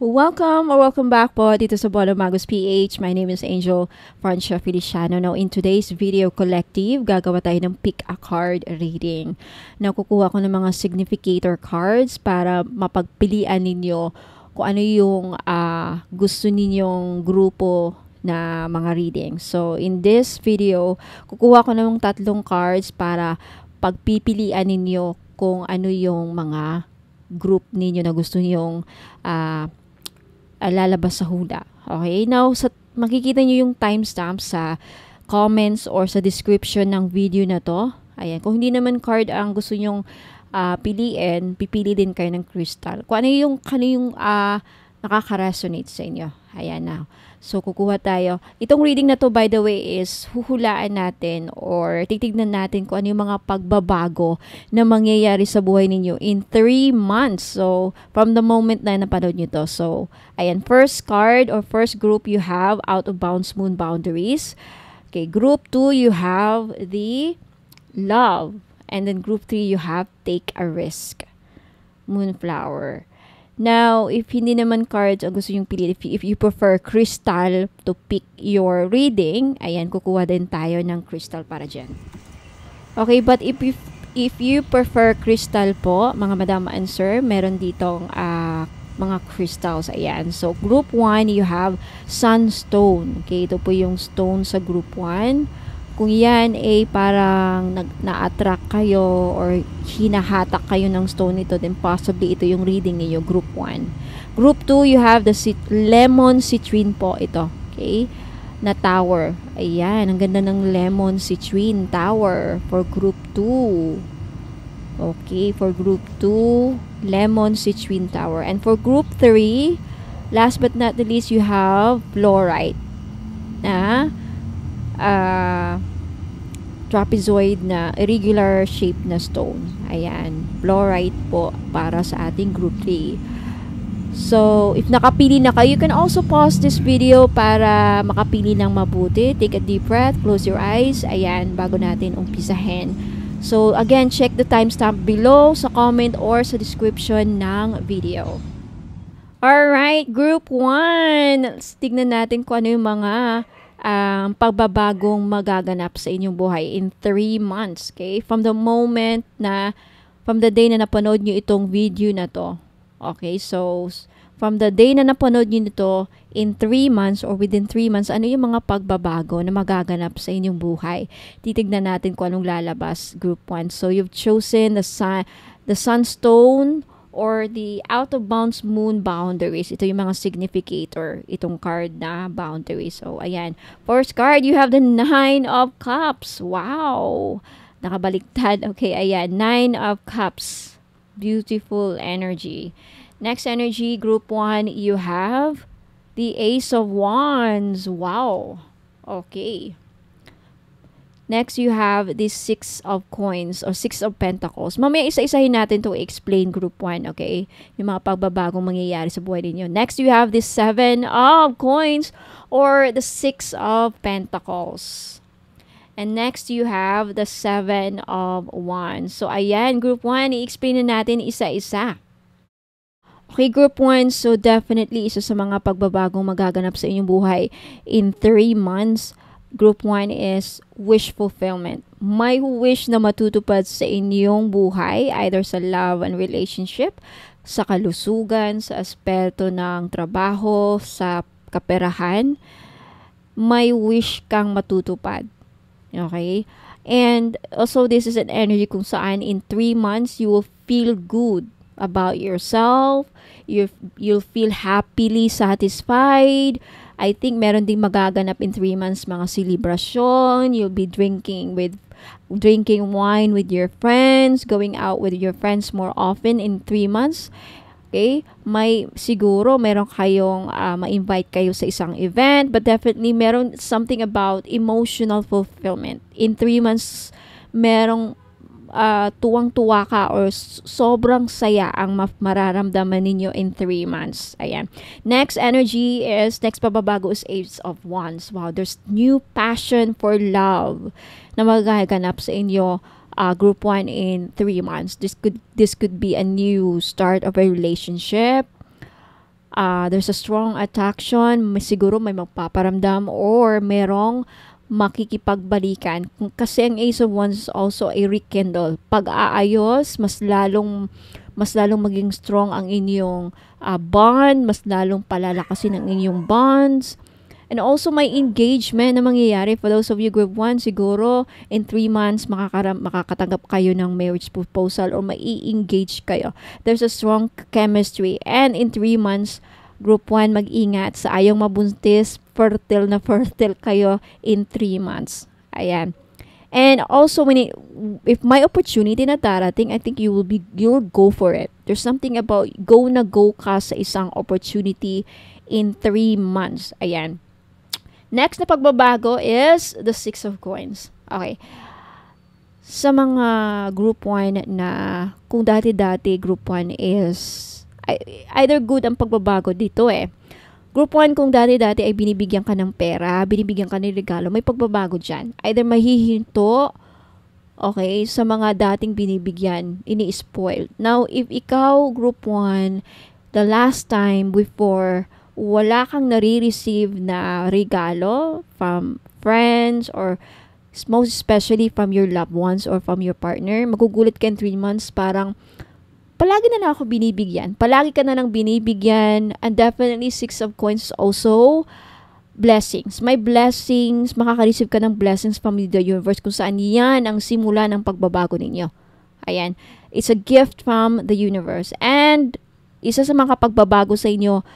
Welcome back po dito sa Bono Magos PH. My name is Angel Francia Feliciano. Now, in today's video collective, gagawa tayo ng pick a card reading. Nakukuha ko ng mga significator cards para mapagpilian ninyo kung ano yung gusto ninyong grupo na mga reading. So, in this video, kukuha ko ng tatlong cards para pagpipilian ninyo kung ano yung mga group ninyo na gusto niyong lalabas sa hula. Okay? Now, makikita nyo yung timestamp sa comments or sa description ng video na to. Ayan. Kung hindi naman card ang gusto nyong piliin, pipili din kayo ng crystal. Kung ano yung nakaka-resonate sa inyo. Ayan na. So, kukuha tayo. Itong reading na to, by the way, is huhulaan natin or titignan natin kung ano yung mga pagbabago na mangyayari sa buhay ninyo in 3 months. So, from the moment na napanood nyo to. So, ayan. First card or first group you have Out of Bounds Moon Boundaries. Okay. Group 2, you have the Love. And then group 3, you have Take a Risk. Moonflower. Now, if hindi naman cards ang gusto yung pili, if you prefer crystal to pick your reading, ayan, kukuha din tayo ng crystal para dyan. Okay, but if you prefer crystal po, mga madam and sir, meron ditong mga crystals, ayan. So, group 1, you have sunstone. Okay, ito po yung stone sa group 1. Kung yan parang na-attract kayo or hinahatak kayo ng stone nito, then possibly ito yung reading niyo, group 1. Group 2, you have the lemon citrine po ito. Okay? Na tower. Ayan, ang ganda ng lemon citrine tower for group 2. Okay, for group 2, lemon citrine tower. And for group 3, last but not the least, you have fluorite. Trapezoid na irregular shape na stone. Ayan, fluorite po para sa ating group 3. So, if nakapili na kayo, you can also pause this video para makapili ng mabuti. Take a deep breath, close your eyes. Ayan, bago natin umpisahin. So, again, check the timestamp below sa comment or sa description ng video. Alright, group 1. Tignan natin kung ano yung mga pagbabagong magaganap sa inyong buhay in 3 months. Okay? From the day na napanood nyo itong video na to. Okay? So, from the day na napanood nyo ito, in 3 months or within 3 months, ano yung mga pagbabago na magaganap sa inyong buhay? Titignan natin kung anong lalabas, group 1. So, you've chosen the sunstone or the out of bounds moon boundaries. Ito yung mga significator, itong card na boundary. So, ayan. First card, you have the 9 of Cups. Wow! Nakabaliktad. Okay, ayan. 9 of Cups. Beautiful energy. Next energy, group 1, you have the Ace of Wands. Wow! Okay. Next, you have this 6 of Coins or 6 of Pentacles. Mamaya isa-isahin natin to explain group 1, okay? Yung mga pagbabagong mangyayari sa buhay ninyo. Next, you have this 7 of Coins or the 6 of Pentacles. And next, you have the 7 of Wands. So, ayan, group 1, i-explain na natin isa-isa. Okay, group 1, so definitely isa sa mga pagbabagong magaganap sa inyong buhay in 3 months. Group 1 is wish fulfillment. May wish na matutupad sa inyong buhay, either sa love and relationship, sa kalusugan, sa aspeto ng trabaho, sa kaperahan. May wish kang matutupad. Okay? And also, this is an energy kung saan in 3 months, you will feel good about yourself. You'll feel happily satisfied. I think meron ding magaganap in 3 months, mga celebration. You'll be drinking wine with your friends, going out with your friends more often in 3 months. Okay? Siguro meron kayong ma-invite kayo sa isang event, but definitely meron something about emotional fulfillment. In 3 months, merong tuwang-tuwa ka or sobrang saya ang mararamdaman ninyo in 3 months. Ayan. Next pababago is Ace of Wands. Wow, there's new passion for love na magaganap sa inyo, group 1 in 3 months. This could be a new start of a relationship, there's a strong attraction, siguro may magpaparamdam or merong makikipagbalikan. Kasi ang Ace of Wands is also a rekindle. Pag-aayos, mas lalong maging strong ang inyong bond, mas lalong palalakasin ang inyong bonds. And also may engagement na mangyayari for those of you group 1, siguro in 3 months makakatanggap kayo ng marriage proposal or mai-engage kayo. There's a strong chemistry, and in 3 months group 1, mag-ingat sa ayong mabuntis, fertile na fertile kayo in 3 months. Ayan. And also if may opportunity na darating, I think you'll go for it. There's something about go ka sa isang opportunity in 3 months. Ayan. Next na pagbabago is the 6 of Coins. Okay. Sa mga group 1 na kung dati-dati group 1 is either good ang pagbabago dito Group 1 kung dati-dati ay binibigyan ka ng pera, binibigyan ka ng regalo, may pagbabago dyan. Either mahihinto, okay, sa mga dating binibigyan, ini-spoil. Now, if ikaw group 1, the last time before wala kang nare-receive na regalo from friends or most especially from your loved ones or from your partner, magugulat ka in 3 months, parang palagi na lang ako binibigyan. Palagi ka na lang binibigyan. And definitely 6 of Coins is also blessings. May blessings, makaka-receive ka ng blessings from the universe kung saan yan ang simula ng pagbabago ninyo. Ayan. It's a gift from the universe. And isa sa mga pagbabago sa inyo,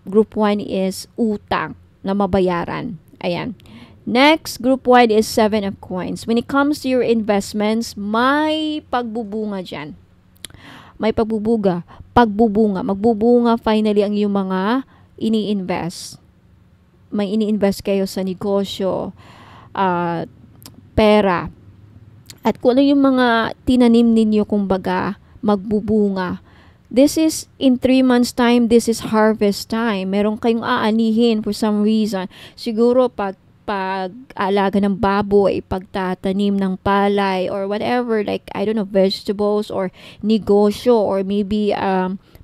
group 1 is utang na mabayaran. Ayan. Next, group 1 is 7 of Coins. When it comes to your investments, may pagbubunga dyan. May pagbubunga. Magbubunga finally ang iyong mga ini-invest. May ini-invest kayo sa negosyo, pera. At kung ano yung mga tinanim ninyo, kumbaga, magbubunga. This is, in 3 months time, this is harvest time. Meron kayong aanihin for some reason. Siguro pag-alaga ng baboy, pagtatanim ng palay, or whatever, like, I don't know, vegetables, or negosyo, or maybe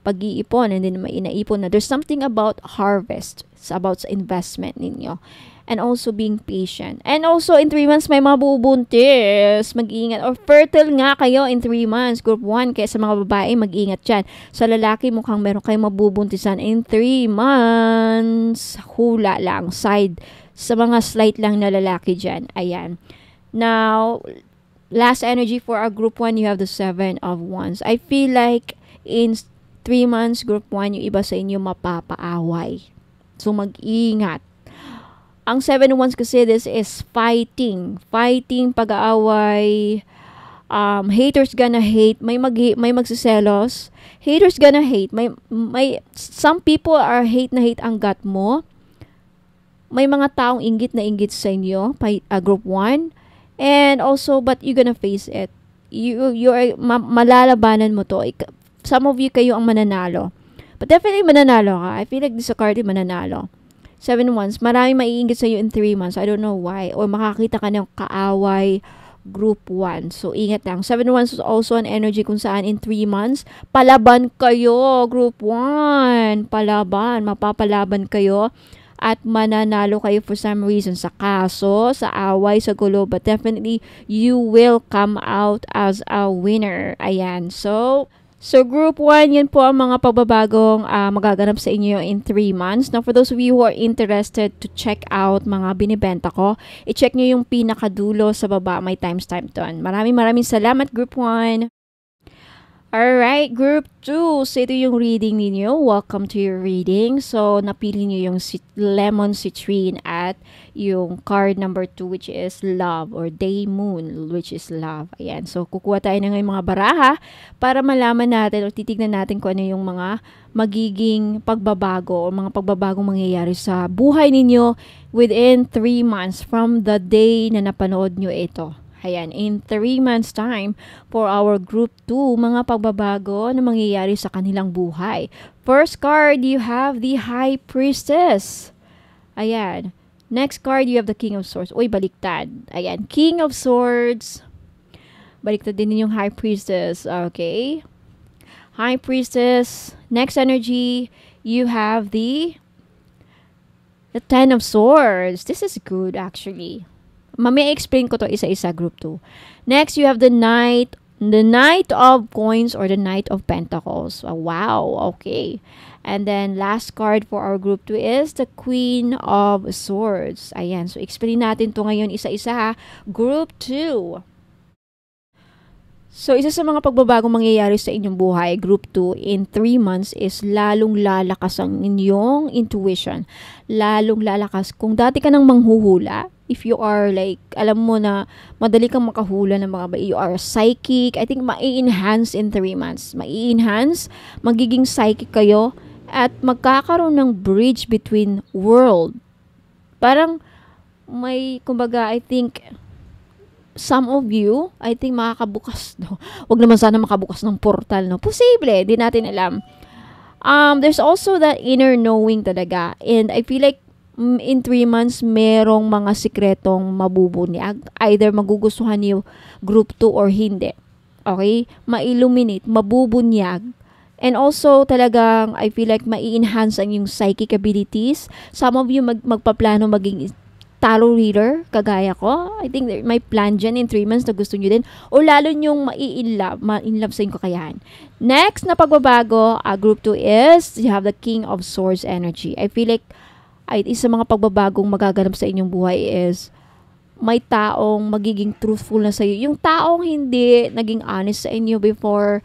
pag-iipon, and then may inaipon na. There's something about harvest. It's about investment ninyo. And also being patient. And also, in 3 months, may mabubuntis. Mag-iingat. Or fertile nga kayo in 3 months. Group 1, kaya sa mga babae, mag-iingat dyan. Sa lalaki, mukhang meron kayong mabubuntisan in 3 months. Hula lang. Side. Sa mga slight lang na lalaki dyan. Ayan. Now, last energy for our group 1, you have the 7 of Wands. I feel like in 3 months, group 1, yung iba sa inyo mapapaaway. So, mag-ingat. Ang 7 of Wands kasi, this is fighting. Fighting, pag-aaway. Haters gonna hate. May magsiselos. Haters gonna hate. Some people are hate na hate ang gut mo. May mga taong inggit na inggit sa inyo, group 1. And also, but you're gonna face it. Malalabanan mo to. Some of you, kayo ang mananalo. But definitely mananalo ka. I feel like this card mananalo. 7 Wands, marami maiinggit sa iyo in 3 months. I don't know why. Or makakita ka ng kaaway, group 1. So, ingat lang. 7 Wands is also an energy kung saan in 3 months, palaban kayo, group 1. Palaban. Mapapalaban kayo. At mananalo kayo for some reason sa kaso, sa away, sa gulo. But definitely, you will come out as a winner. Ayan. So, group 1, yan po ang mga pagbabagong magaganap sa inyo in 3 months. Now, for those of you who are interested to check out mga binibenta ko, i-check nyo yung pinakadulo sa baba. May timestamp doon. Maraming salamat, group 1. Alright, group 2. So, ito yung reading ninyo. Welcome to your reading. So, napili nyo yung lemon citrine at yung card number 2, which is love, or day moon, which is love. Ayan. So, kukuha tayo na ngayong mga baraha para malaman natin o titignan natin kung ano yung mga magiging pagbabago o mga pagbabagong mangyayari sa buhay ninyo within 3 months from the day na napanood nyo ito. Ayan, in 3 months time for our group 2, mga pagbabago na mangyayari sa kanilang buhay. First card, you have the High Priestess. Ayan. Next card, you have the King of Swords. Uy, baliktad. Ayan, King of Swords. Baliktad din yung High Priestess. Okay. High Priestess. Next energy, you have the Ten of Swords. This is good actually. Mamaya explain ko to isa-isa, group 2. Next, you have the Knight of Coins or the Knight of Pentacles. Wow, okay. And then last card for our group 2 is the Queen of Swords. Ayan, so explain natin to ngayon isa-isa ha. Group 2. So, isa sa mga pagbabagong mangyayari sa inyong buhay, group 2, in 3 months is lalong lalakas ang inyong intuition. Lalong lalakas. Kung dati ka nang manghuhula, if you are like, alam mo na madali kang makahula ng mga you are psychic, I think mai-enhance in 3 months. Mai-enhance, magiging psychic kayo, at magkakaroon ng bridge between world. Parang may, kumbaga, I think, some of you, I think makakabukas, no? Wag naman sana makabukas ng portal, no? Posible, di natin alam. There's also that inner knowing talaga. And I feel like in 3 months, merong mga sikretong mabubunyag. Either magugustuhan niyo group 2 or hindi. Okay? Ma-illuminate, mabubunyag. And also, talagang, I feel like mai-enhance ang yung psychic abilities. Some of you magpaplano maging tarot reader, kagaya ko. I think there may plan dyan in 3 months na gusto nyo din. O lalo nyong ma-inlove sa inyong kakayahan. Next na pagbabago, group 2 is, you have the King of Swords energy. I feel like, isa mga pagbabagong magaganap sa inyong buhay is, may taong magiging truthful na sa iyo. Yung taong hindi naging honest sa inyo before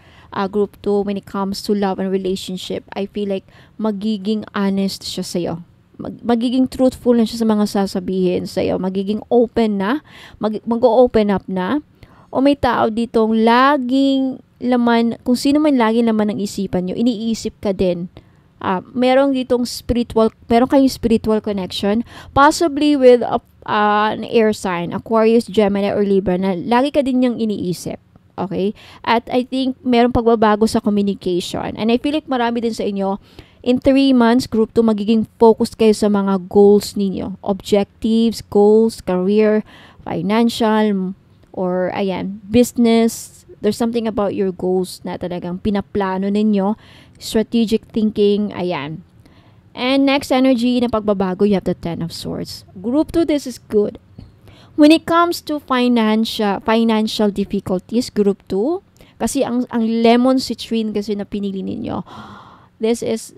group 2 when it comes to love and relationship, I feel like magiging honest siya sa iyo. Magiging truthful na siya sa mga sasabihin sa iyo. Magiging open na, mag-open up na. O may tao ditong laging laman, kung sino man laging laman ng isipan nyo, iniisip ka din. Meron kayong spiritual connection, possibly with an air sign, Aquarius, Gemini, or Libra, na lagi ka din niyang iniisip. Okay? At I think meron pagbabago sa communication. And I feel like marami din sa inyo, in 3 months, group 2, magiging focused kayo sa mga goals ninyo. Objectives, goals, career, financial, or business. There's something about your goals na talagang pinaplano ninyo. Strategic thinking, And next energy na pagbabago, you have the Ten of Swords. Group 2, this is good. When it comes to financial difficulties, group 2, kasi ang lemon citrine kasi na pinili ninyo, this is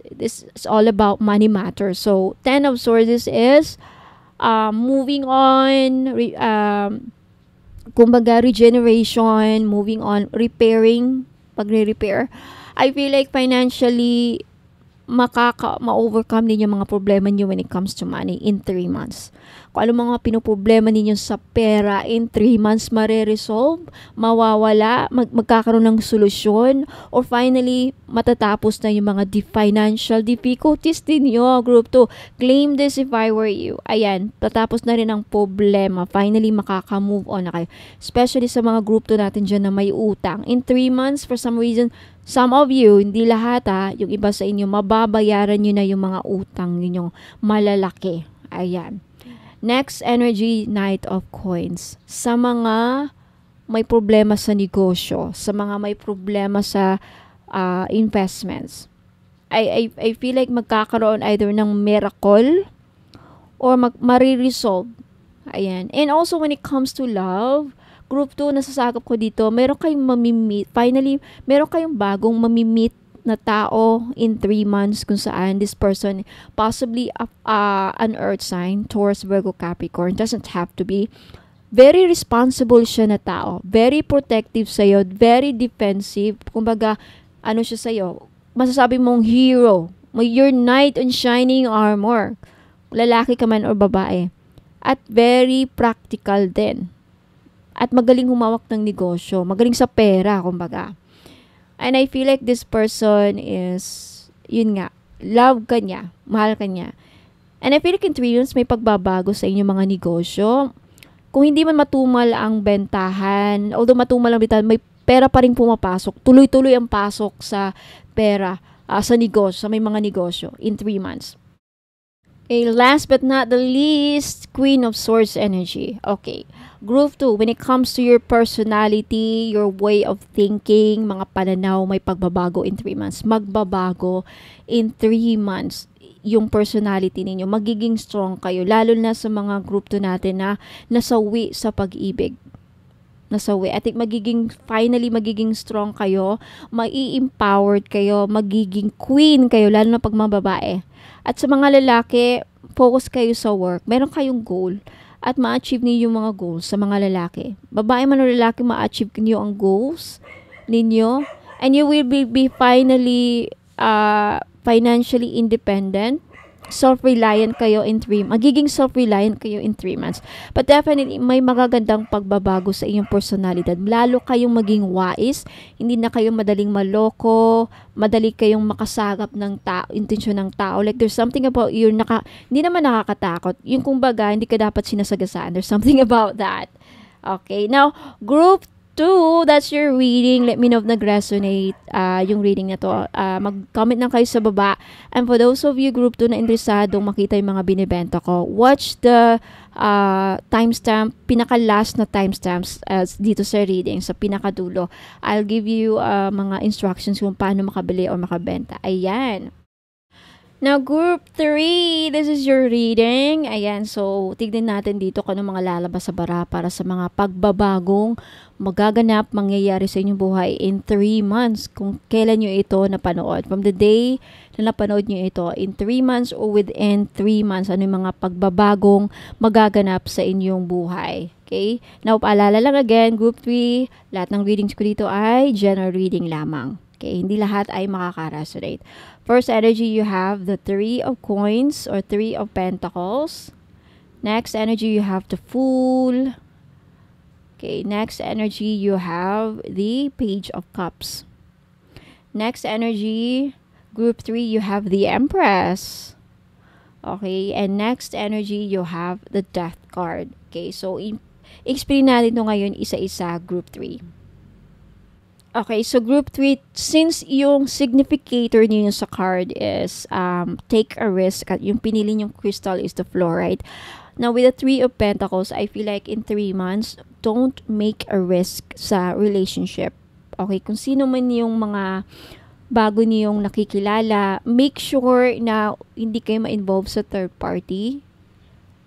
all about money matters. So, Ten of Swords is moving on, kumbaga regeneration, moving on, repairing, pagre-repair. I feel like financially, ma-overcome ninyo mga problema niyo when it comes to money in 3 months. Kung ano mga pinoproblema ninyo sa pera in 3 months, mare-resolve, mawawala, magkakaroon ng solusyon, or finally, matatapos na yung mga financial difficulties ninyo, group 2. Claim this if I were you. Tatapos na rin ang problema. Finally, makaka-move on na kayo. Especially sa mga group 2 natin dyan na may utang. In 3 months, for some reason, some of you, hindi lahat yung iba sa inyo, mababayaran nyo na yung mga utang ninyong malalaki. Next energy, Knight of Coins. Sa mga may problema sa negosyo, sa mga may problema sa investments, I feel like magkakaroon either ng miracle or mariresolve. And also when it comes to love, group 2, nasasagap ko dito, meron kayong mamimit. Finally, meron kayong bagong mamimit na tao in 3 months kung saan this person, possibly an earth sign, Taurus, Virgo, Capricorn, doesn't have to be. Very responsible siya na tao. Very protective sa'yo. Very defensive. Kumbaga, siya sa'yo? Masasabi mong hero. Your knight in shining armor. Lalaki ka man or babae. At very practical din. At magaling humawak ng negosyo. Magaling sa pera, kumbaga. And I feel like this person is, love ka niya, mahal ka niya. And I feel like in 3 months, may pagbabago sa inyong mga negosyo. Kung hindi man matumal ang bentahan, although matumal ang bentahan, may pera pa rin pumapasok. Tuloy-tuloy ang pasok sa pera, sa negosyo, sa may mga negosyo in 3 months. Okay, last but not the least, Queen of Swords energy. Okay. Group 2, when it comes to your personality, your way of thinking, mga pananaw, may pagbabago in 3 months. Magbabago in 3 months yung personality ninyo. Magiging strong kayo. Lalo na sa mga group 2 natin na nasawi sa pag-ibig. Nasawi. I think finally magiging strong kayo, mai-empowered kayo, magiging queen kayo, lalo na pag mga babae. At sa mga lalaki, focus kayo sa work. Meron kayong goal at ma-achieve niyo yung mga goals sa mga lalaki. Babae man o lalaki, ma-achieve niyo ang goals ninyo and you will be finally financially independent. Self-reliant kayo in 3 magiging self-reliant kayo in 3 months. But definitely, may magagandang pagbabago sa inyong personalidad. Lalo kayong maging wais, hindi na kayo madaling maloko, madali kayong makasagap ng intensyon ng tao. Like, there's something about you, hindi naman nakakatakot. Yung kumbaga, hindi ka dapat sinasagasaan. There's something about that. Okay, now, group 2, that's your reading. Let me know if nag-resonate yung reading na to. Mag-comment lang kayo sa baba. And for those of you group 2 na interesadong makita yung mga binibenta ko, watch the timestamp, pinaka-last na timestamps dito sa reading, sa pinakadulo. I'll give you mga instructions kung paano makabili o makabenta. Ayan. Now, group 3, this is your reading. Ayan, so, tignan natin dito kung ano mga lalabas sa bara para sa mga pagbabagong magaganap, mangyayari sa inyong buhay in 3 months. Kung kailan nyo ito napanood. From the day na napanood nyo ito, in 3 months or within 3 months, ano yung mga pagbabagong magaganap sa inyong buhay. Okay? Now, paalala lang again, group 3, lahat ng readings ko dito ay general reading lamang. Okay, hindi lahat ay makaka-resonate. First energy, you have the 3 of coins or 3 of pentacles. Next energy, you have the Fool. Okay, next energy, you have the Page of Cups. Next energy, group 3, you have the Empress. Okay, and next energy, you have the Death card. Okay, so explain natin ito ngayon isa-isa, group 3. Okay, so group 3, since yung significator niyo sa card is take a risk, at yung pinili niyong crystal is the fluorite. Now, with the 3 of Pentacles, I feel like in 3 months, don't make a risk sa relationship. Okay, kung sino man yung mga bago niyong nakikilala, make sure na hindi kayo ma-involve sa third party.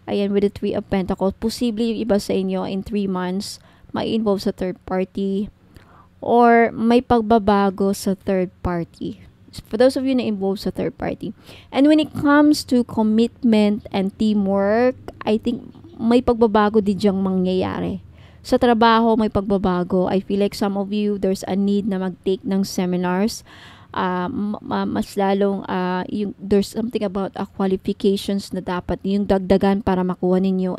Ayan, with the 3 of Pentacles, posible yung iba sa inyo in 3 months, ma-involve sa third party or may pagbabago sa third party. For those of you na involved sa third party. And when it comes to commitment and teamwork, I think may pagbabago din diyang mangyayari. Sa trabaho, may pagbabago. I feel like some of you, there's a need na mag-take ng seminars. Mas lalong, there's something about qualifications na dapat yung dagdagan para makuha ninyo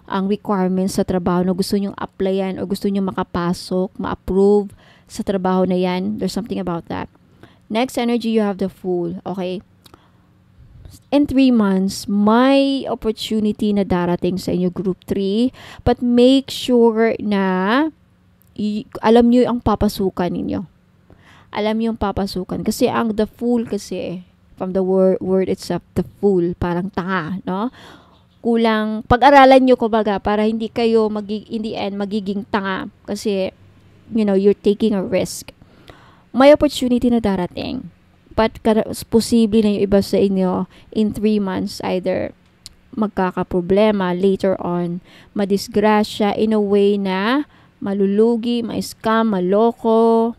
ang requirements sa trabaho na gusto nyong applyan o gusto nyong makapasok, ma-approve sa trabaho na yan. There's something about that. Next energy, you have the Fool. Okay? In 3 months, may opportunity na darating sa inyo, group 3. But make sure na alam nyo ang papasukan ninyo. Alam nyo ang papasukan. Kasi ang the Fool kasi, from the word itself, the Fool, parang tanga, no? Kulang, pag-aralan nyo kumbaga para hindi kayo in the end magiging tanga kasi you're taking a risk. May opportunity na darating, but posible na yung iba sa inyo in 3 months either magkakaproblema later on, madisgrasya in a way na malulugi, ma-scam, maloko,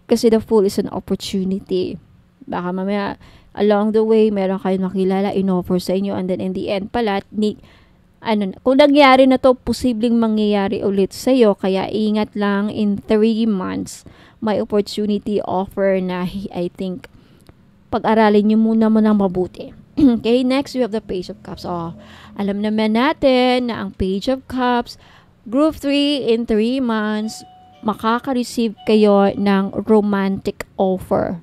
kasi the Fool is an opportunity. Baka mamaya along the way, meron kayo nakilala, in-offer sa inyo, and then in the end pala, kung nangyari na to, posibleng mangyayari ulit sa'yo, kaya ingat lang in 3 months, may opportunity offer na I think, pag-aralin nyo muna ng mabuti. Okay, next we have the Page of Cups. Alam naman natin na ang Page of Cups, group 3, in 3 months, makaka-receive kayo ng romantic offer.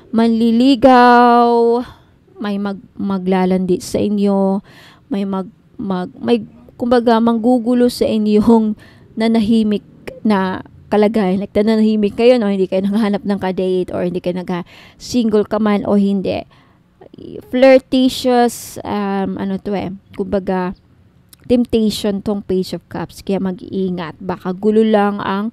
Manliligaw, may maglalandi sa inyo, may kumbaga manggugulo sa inyong nanahimik na kalagayan. Like, nanahimik kayo, no? Hindi kayo naghahanap ng ka-date or hindi kayo single ka man o hindi. flirtatious, ano to kumbaga, temptation tong Page of Cups. Kaya mag-iingat. Baka gulo lang ang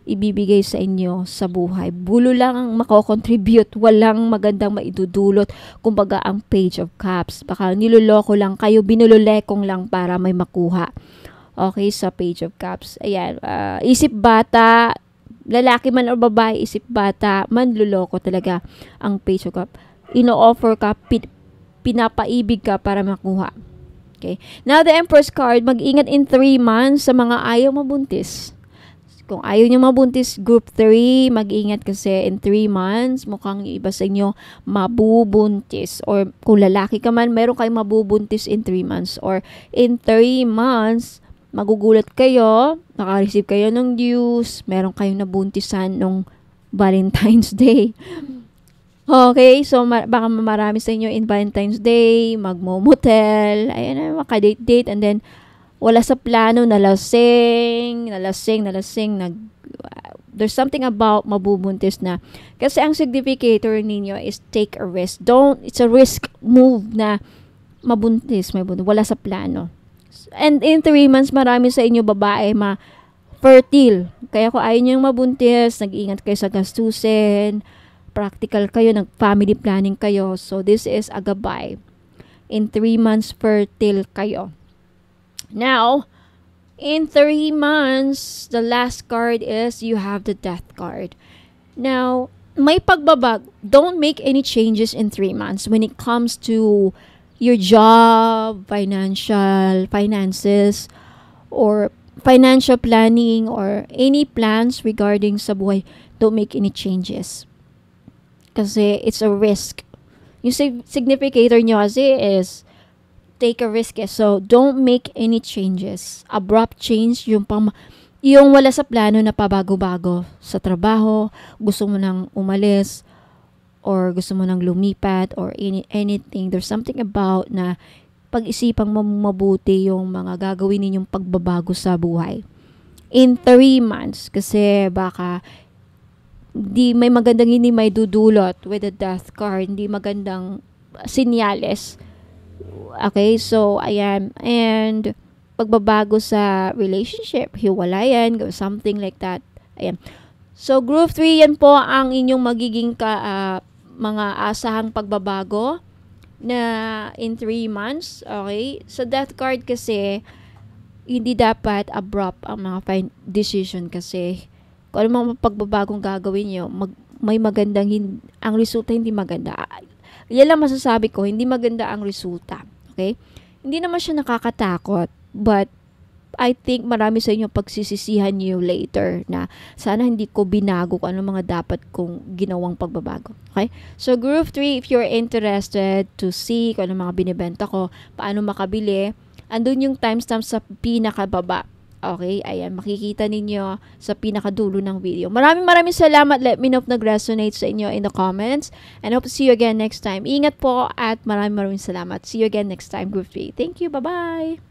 ibibigay sa inyo sa buhay. Gulo lang ang mako-contribute. Walang magandang maidudulot. Kumbaga, ang Page of Cups. Baka niloloko lang kayo, binulolekong lang para may makuha. Okay, sa Page of Cups. Ayan, isip bata, lalaki man o babae, isip bata, manluloko talaga ang Page of Cups. Ino-offer ka, pinapaibig ka para makuha. Okay. Now, the Empress card, mag-ingat in 3 months sa mga ayaw mabuntis. Kung ayaw nyo mabuntis, group 3, mag-ingat kasi in 3 months, mukhang yung iba sa inyo mabubuntis. Or kung lalaki ka man, meron kayong mabubuntis in 3 months. Or in 3 months, magugulat kayo, naka-receive kayo ng news, meron kayong nabuntisan nung Valentine's Day. Okay, so baka marami sa inyo in Valentine's Day, magmo-motel, ayan, makadate-date, and then wala sa plano, nalasing, there's something about mabubuntis na. Kasi ang significator ninyo is take a risk. It's a risk move na mabuntis, wala sa plano. And in 3 months, marami sa inyo babae fertile. Kaya kung ayaw nyo mabuntis, nag-iingat kayo sa gastusin, practical kayo, nag-family planning kayo. So, this is a gabay. In 3 months, fertile kayo. Now, in 3 months, the last card is you have the Death card. Now, may pagbabag. Don't make any changes in 3 months when it comes to your job, finances, or financial planning, or any plans regarding sa buhay. Don't make any changes. Kasi it's a risk. Yung significator nyo kasi is take a risk. So, don't make any changes. Abrupt change, yung wala sa plano na pabago-bago sa trabaho, gusto mo nang umalis, or gusto mo nang lumipat, or anything. There's something about na pag-isipang mabuti yung mga gagawin ninyong pagbabago sa buhay. In 3 months, kasi baka hindi may dudulot with the Death card, hindi magandang sinyales. Okay, so ayan, and pagbabago sa relationship, hiwalayan, something like that. Ayan. So group 3, yan po ang inyong magiging mga asahang pagbabago na in 3 months. Okay, sa Death card kasi hindi dapat abrupt ang mga decision kasi kung ano mga pagbabagong gagawin nyo, may magandang, ang resulta hindi maganda. Yan lang masasabi ko, hindi maganda ang resulta. Okay? Hindi naman siya nakakatakot, but I think marami sa inyo pagsisisihan nyo later na sana hindi ko binago kung ano mga dapat kong ginawang pagbabago. Okay? So, group 3, if you're interested to see kung ano mga binibenta ko, paano makabili, andun yung timestamp sa pinakababa. Okay, ayan, makikita ninyo sa pinakadulo ng video. Maraming salamat. Let me know if nag-resonate sa inyo in the comments. And hope to see you again next time. Ingat po at maraming salamat. See you again next time, Group 3. Thank you. Bye-bye.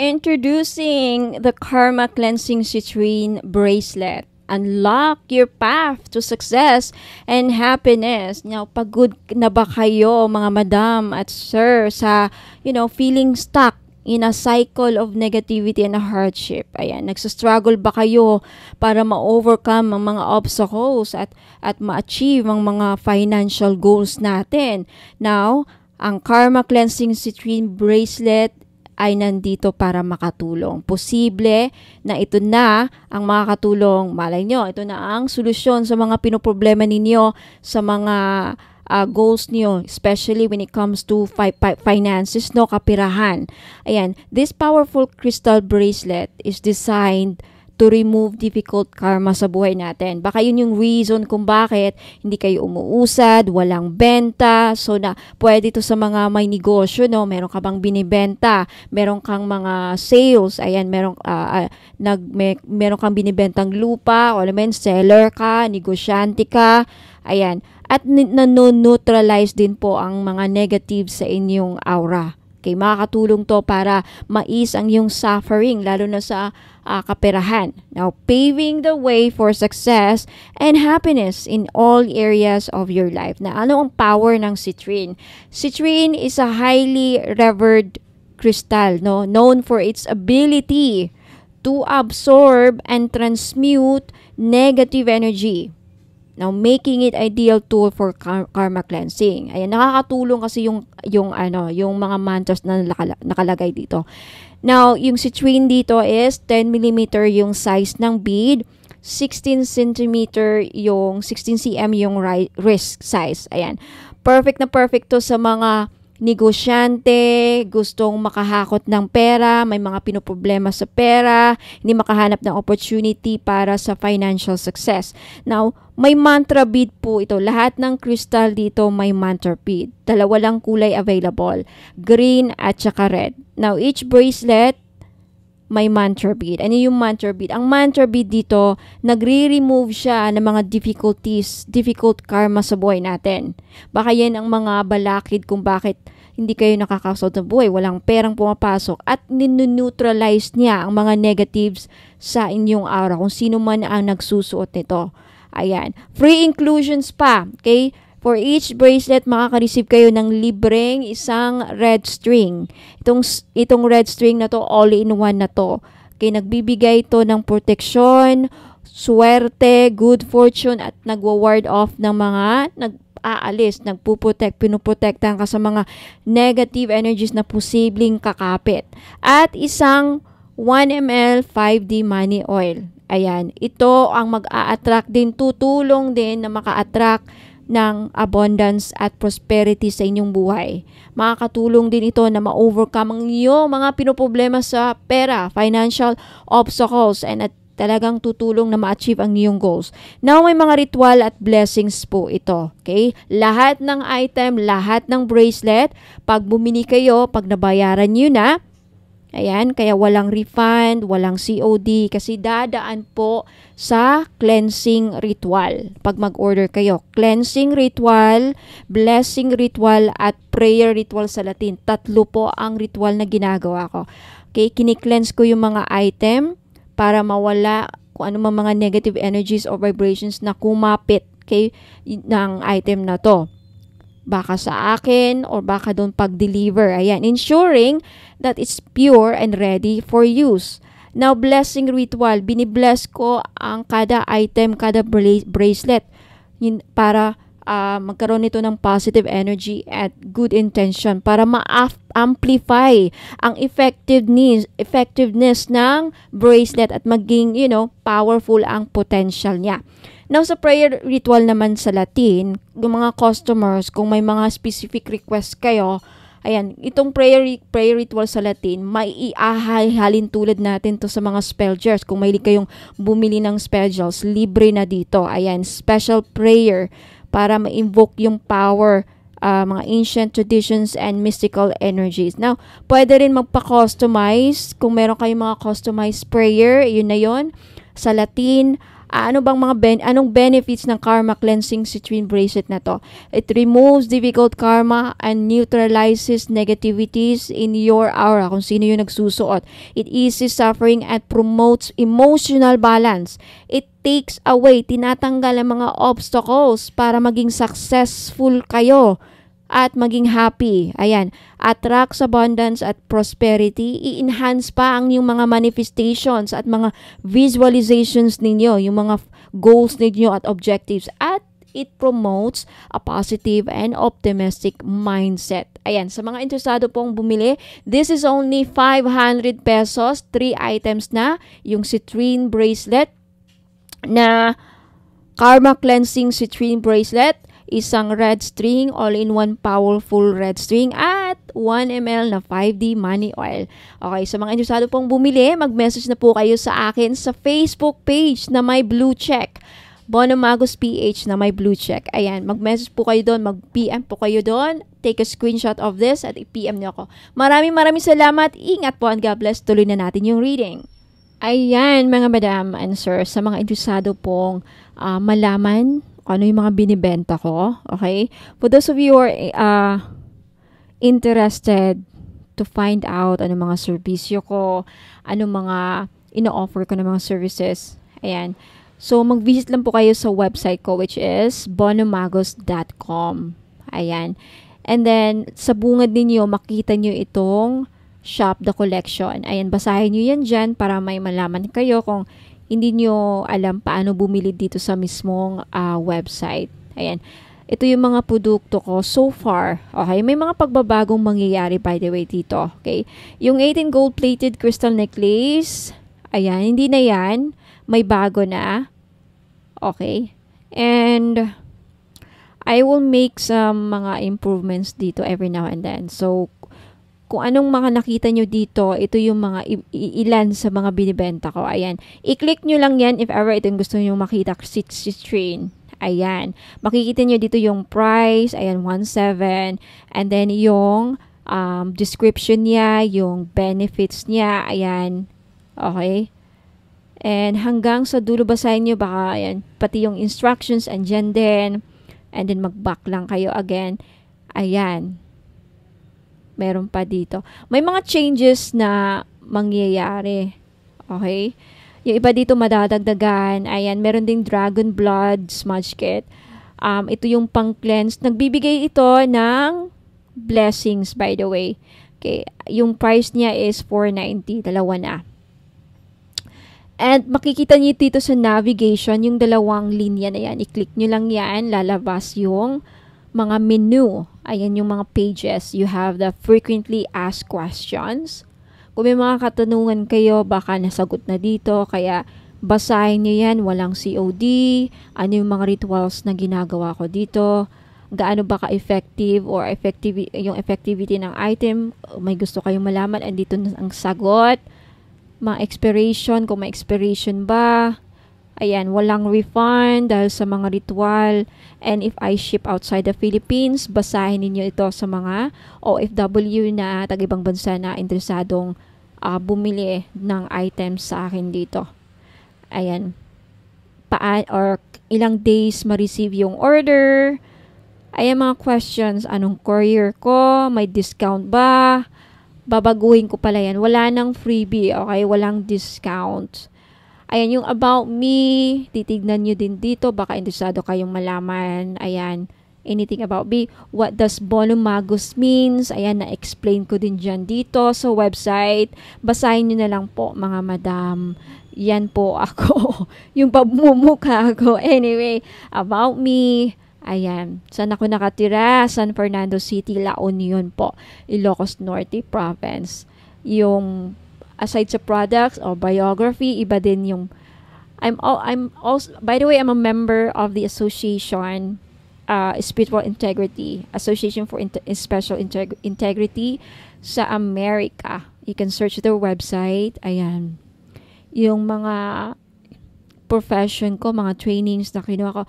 Introducing the Karma Cleansing Citrine Bracelet. Unlock your path to success and happiness. Now, pagod na ba kayo, mga madam at sir, sa, feeling stuck in a cycle of negativity and a hardship? Ayan, nagsastruggle ba kayo para ma-overcome ang mga obstacles at ma-achieve ang mga financial goals natin? Now, ang Karma Cleansing Citrine Bracelet ay nandito para makatulong. Posible na ito na ang makakatulong. Malay nyo, ito na ang solusyon sa mga pinoproblema ninyo, sa mga goals niyo, especially when it comes to finances, kapirahan. Ayan, this powerful crystal bracelet is designed to remove difficult karma sa buhay natin. Baka yun yung reason kung bakit hindi kayo umuusad, walang benta. So, pwede ito sa mga may negosyo, meron ka bang binibenta, meron kang mga sales, ayan, meron kang binibentang lupa, o seller ka, negosyante ka, ayan. At nano-neutralize din po ang mga negative sa inyong aura. Okay, makakatulong to para mais ang iyong suffering, lalo na sa kaperahan. Now, paving the way for success and happiness in all areas of your life. Na ano ang power ng citrine? Citrine is a highly revered crystal, no? Known for its ability to absorb and transmute negative energy. Now, making it ideal tool for karma cleansing. Ayan, nakakatulong kasi yung mga mantras na nakalagay dito. Now, yung citrine dito is 10 mm yung size ng bead, 16 cm yung 16 cm yung wrist size. Ayan. Perfect na perfect to sa mga negosyante, gustong makahakot ng pera, may mga pinoproblema sa pera, hindi makahanap ng opportunity para sa financial success. Now, may mantra bead po ito. Lahat ng crystal dito may mantra bead. Dalawa lang kulay available, green at saka red. Now, each bracelet may mantra bead. Ano yung mantra bead? Ang mantra bead dito, nagre-remove siya ng mga difficult karma sa buhay natin. Baka yan ang mga balakid kung bakit hindi kayo nakakasod ng buhay, walang perang pumapasok, at nineutralize niya ang mga negatives sa inyong aura, kung sino man ang nagsusuot nito. Ayan. Free inclusions pa. Okay? For each bracelet, makaka-receive kayo ng libreng isang red string. Itong red string na to, all-in-one na to. Okay, nagbibigay to ng proteksyon, swerte, good fortune, at nagwa-ward off ng mga pinuprotektahan ka sa mga negative energies na posibleng kakapit. At isang 1 ml 5D money oil. Ayan, ito ang mag-a-attract din, tutulong din na maka-attract ng abundance at prosperity sa inyong buhay. Makakatulong din ito na ma-overcome ang iyong mga pinoproblema sa pera, financial obstacles, and at talagang tutulong na ma-achieve ang iyong goals. Now, may mga ritual at blessings po ito. Okay? Lahat ng item, lahat ng bracelet, pag bumili kayo, pag nabayaran nyo na, ayan, kaya walang refund, walang COD, kasi dadaan po sa cleansing ritual. Pag mag-order kayo, cleansing ritual, blessing ritual, at prayer ritual sa Latin. 3 po ang ritual na ginagawa ko. Okay, kini-cleanse ko yung mga item para mawala kung ano mga negative energies or vibrations na kumapit ng item na to. Baka sa akin or baka doon pag-deliver. Ayan, ensuring that it's pure and ready for use. Now, blessing ritual. Binibless ko ang kada item, kada bracelet para magkaroon nito ng positive energy at good intention para ma-amplify ang effectiveness ng bracelet at maging, powerful ang potential niya. Now, sa prayer ritual naman sa Latin, yung mga customers, kung may mga specific request kayo, ayan, itong prayer ritual sa Latin, may ihahalin tulad natin to sa mga spell jars. Kung mahilig kayong bumili ng spell jars, libre na dito. Ayan, special prayer para ma-invoke yung power, mga ancient traditions and mystical energies. Now, pwede rin magpa-customize. Kung meron kayong mga customized prayer, yun na yun. Sa Latin, anong benefits ng karma cleansing citrine bracelet na to? It removes difficult karma and neutralizes negativities in your aura, kung sino yung nagsusuot. It eases suffering and promotes emotional balance. It takes away, tinatanggal ang mga obstacles para maging successful kayo at maging happy. Ayan, attracts abundance at prosperity. I-enhance pa ang yung mga manifestations at mga visualizations ninyo, yung mga goals ninyo at objectives. At it promotes a positive and optimistic mindset. Ayan, sa mga interesado pong bumili, this is only 500 pesos, 3 items na, yung citrine bracelet, na karma cleansing citrine bracelet, isang red string, all-in-one powerful red string, at 1 ml na 5D money oil. Okay, sa mga interesado pong bumili, mag-message na po kayo sa akin sa Facebook page na may blue check. Bono Magos PH na may blue check. Ayan, mag-message po kayo doon, mag-PM po kayo doon. Take a screenshot of this at i-PM niyo ako. Maraming salamat. Ingat po and God bless. Tuloy na natin yung reading. Ayan, mga madam and sir, sa mga interesado pong malaman ano yung mga binibenta ko, okay? For those of you who are interested to to find out ano mga serbisyo ko, ano mga ino-offer ko ng mga services. Ayan. So, mag-visit lang po kayo sa website ko, which is bonomagos.com. Ayan. And then, sa bungad ninyo, makita nyo itong Shop the Collection. Ayan, basahin nyo yan dyan para may malaman kayo kung hindi nyo alam paano bumili dito sa mismong website. Ayan. Ito yung mga produkto ko so far. Okay, may mga pagbabagong mangyayari by the way dito. Okay, yung 18 gold-plated crystal necklace, ayan, hindi na yan. May bago na. Okay, and I will make some mga improvements dito every now and then. So, kung anong mga nakita nyo dito, ito yung mga ilan sa mga binibenta ko. Ayan. I-click nyo lang yan if ever ito yung gusto nyo makita. Citrine. Ayan. Makikita nyo dito yung price. Ayan, 1.7. And then yung description niya, yung benefits niya. Ayan. Okay. And hanggang sa dulo basahin nyo, baka ayan, pati yung instructions andyan din. And then mag-back lang kayo again. Ayan. Meron pa dito. May mga changes na mangyayari. Okay? Yung iba dito madadagdagan. Ayan. Meron ding Dragon Blood Smudge Kit. Ito yung pang-cleanse. Nagbibigay ito ng blessings, by the way. Okay. Yung price niya is $4.90. Dalawa na. And makikita niyo dito sa navigation, yung dalawang linya na yan. I-click nyo lang yan, lalabas yung mga menu. Ayan yung mga pages. You have the frequently asked questions. Kung may mga katanungan kayo, baka nasagot na dito. Kaya basahin nyo yan, walang COD. Ano yung mga rituals na ginagawa ko dito. Gaano ba ka-effective or yung effectivity ng item. May gusto kayong malaman, andito na ang sagot. Mga expiration, kung may expiration ba. Ayan, walang refund dahil sa mga ritual. And if I ship outside the Philippines, basahin ninyo ito sa mga OFW na tag-ibang bansa na interesadong bumili ng items sa akin dito. Ayan. Or ilang days ma-receive yung order. Ayan mga questions. Anong courier ko? May discount ba? Babaguhin ko pala yan. Wala nang freebie, okay? Walang discount. Ayan, yung about me, titignan nyo din dito. Baka interesado kayong malaman. Ayan, anything about me. What does Bonomagos means? Ayan, na-explain ko din dyan dito sa website. Basahin nyo na lang po, mga madam. Yan po ako. Yung pagmumukha ko. Anyway, about me. Ayan, saan ako nakatira? San Fernando City, La Union po, Ilocos Norte Province. Yung aside sa products or biography, iba din yung I'm also, by the way, I'm a member of the association Spiritual Integrity, Association for Special Integrity sa America. You can search their website. Ayan. Yung mga profession ko, mga trainings na kinuha ko,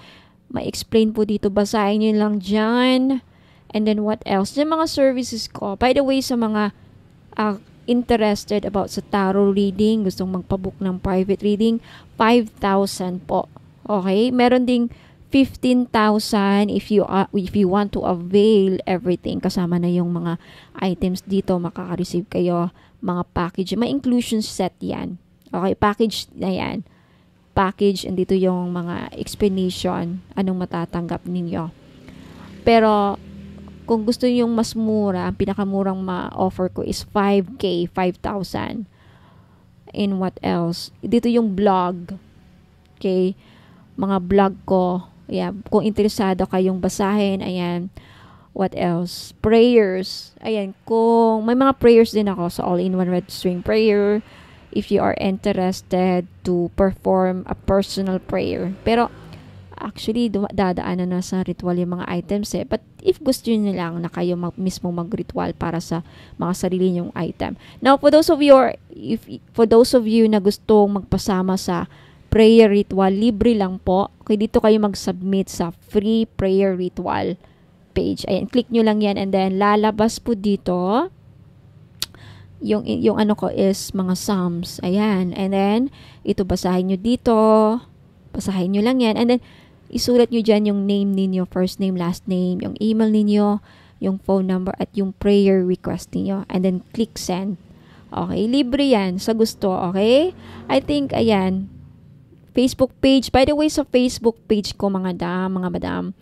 ma-explain po dito. Basahin nyo lang dyan. And then what else? Yung mga services ko. By the way, sa mga interested about sa tarot reading, gustong magpabook ng private reading, 5,000 po. Okay? Meron ding 15,000 if you want to avail everything. Kasama na yung mga items dito. Makaka-receive kayo mga package. May inclusion set yan. Okay? Package na yan. Package, and dito yung mga explanation, anong matatanggap ninyo. Pero, kung gusto niyo yung mas mura, ang pinakamurang ma-offer ko is 5K, 5,000. And what else? Dito yung blog. Okay? Mga blog ko. Yeah, kung interesado kayong basahin, ayan. What else? Prayers. Ayan, kung may mga prayers din ako sa All-in-One Red String Prayer, if you are interested to perform a personal prayer. Pero, actually, dadaanan na sa ritual yung mga items eh. But, if gusto nyo lang na kayo mismo mag-ritual para sa mga sarili nyong item. Now, for those of you na gustong magpasama sa prayer ritual, libre lang po. Okay, dito kayo mag-submit sa free prayer ritual page. Ayan, click nyo lang yan and then lalabas po dito yung ano ko is mga Psalms. Ayan. And then, ito basahin nyo dito. Basahin nyo lang yan. And then, isulat nyo dyan yung name ninyo, first name, last name, yung email ninyo, yung phone number at yung prayer request niyo. And then, click send. Okay, libre yan sa gusto, okay? I think, ayan, Facebook page. By the way, sa Facebook page ko, mga madam,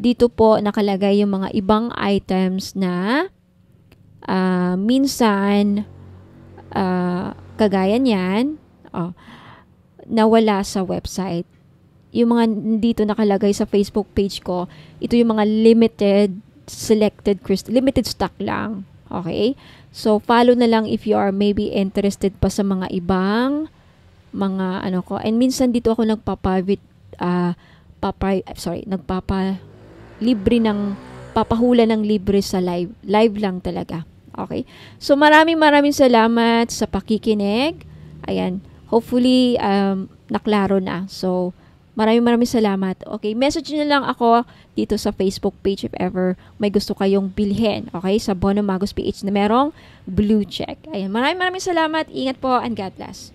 dito po nakalagay yung mga ibang items na minsan, kagaya niyan, nawala sa website. Yung mga dito nakalagay sa Facebook page ko, ito yung mga limited stock lang. Okay? So, follow na lang if you are maybe interested pa sa mga ibang mga ano ko. And minsan dito ako papahula ng libre sa live. Live lang talaga. Okay? So, maraming salamat sa pakikinig. Ayan. Hopefully, naklaro na. So, maraming salamat. Okay, message nyo lang ako dito sa Facebook page if ever may gusto kayong bilhin. Okay, sa Bono Magos PH na merong blue check. Ayan, maraming salamat. Ingat po and God bless.